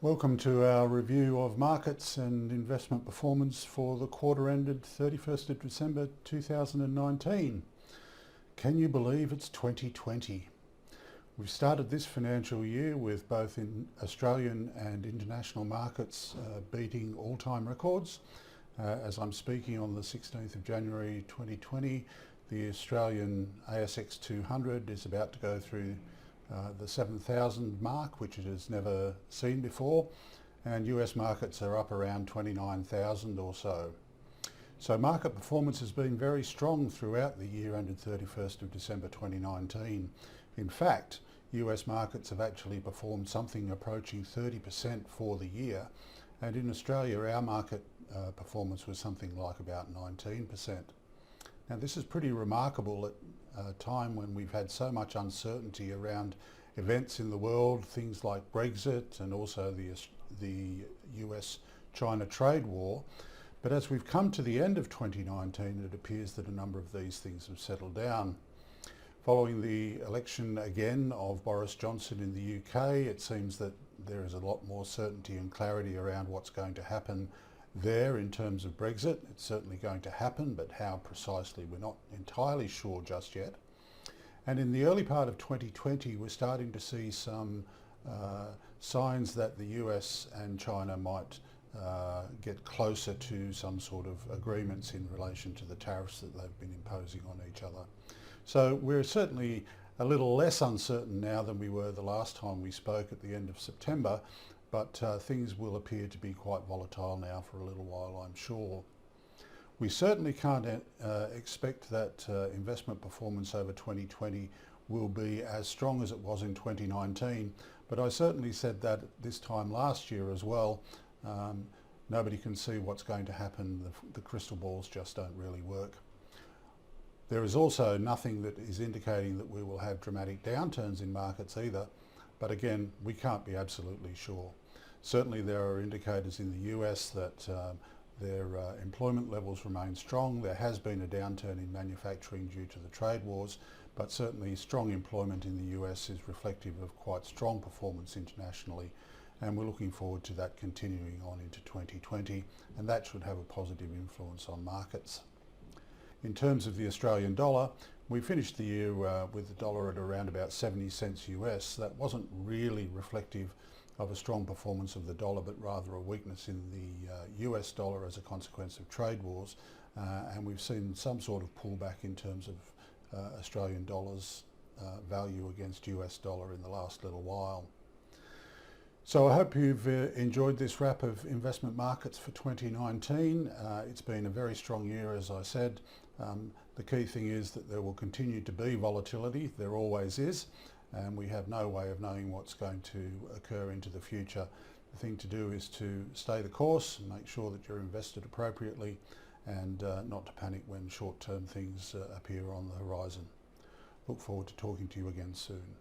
Welcome to our review of markets and investment performance for the quarter ended 31st of December 2019. Can you believe it's 2020? We've started this financial year with both in Australian and international markets beating all-time records. As I'm speaking on the 16th of January 2020, the Australian ASX 200 is about to go through the 7,000 mark, which it has never seen before, and US markets are up around 29,000 or so. So market performance has been very strong throughout the year ended 31st of December 2019. In fact, US markets have actually performed something approaching 30% for the year, and in Australia our market performance was something like about 19%. Now this is pretty remarkable at a time when we've had so much uncertainty around events in the world, things like Brexit and also the US-China trade war. But as we've come to the end of 2019, it appears that a number of these things have settled down. Following the election again of Boris Johnson in the UK, it seems that there is a lot more certainty and clarity around what's going to happen there in terms of Brexit. It's certainly going to happen, but how precisely we're not entirely sure just yet. And in the early part of 2020, we're starting to see some signs that the US and China might get closer to some sort of agreements in relation to the tariffs that they've been imposing on each other. So we're certainly a little less uncertain now than we were the last time we spoke at the end of September, but things will appear to be quite volatile now for a little while, I'm sure. We certainly can't expect that investment performance over 2020 will be as strong as it was in 2019, but I certainly said that this time last year as well. Nobody can see what's going to happen. The crystal balls just don't really work. There is also nothing that is indicating that we will have dramatic downturns in markets either, but again, we can't be absolutely sure. Certainly there are indicators in the US that their employment levels remain strong. There has been a downturn in manufacturing due to the trade wars, but certainly strong employment in the US is reflective of quite strong performance internationally, and we're looking forward to that continuing on into 2020, and that should have a positive influence on markets. In terms of the Australian dollar, we finished the year with the dollar at around about 70 cents US. That wasn't really reflective of a strong performance of the dollar, but rather a weakness in the US dollar as a consequence of trade wars, and we've seen some sort of pullback in terms of Australian dollars value against US dollar in the last little while. So I hope you've enjoyed this wrap of investment markets for 2019. It's been a very strong year, as I said. The key thing is that there will continue to be volatility. There always is, and we have no way of knowing what's going to occur into the future. The thing to do is to stay the course and make sure that you're invested appropriately, and not to panic when short-term things appear on the horizon. Look forward to talking to you again soon.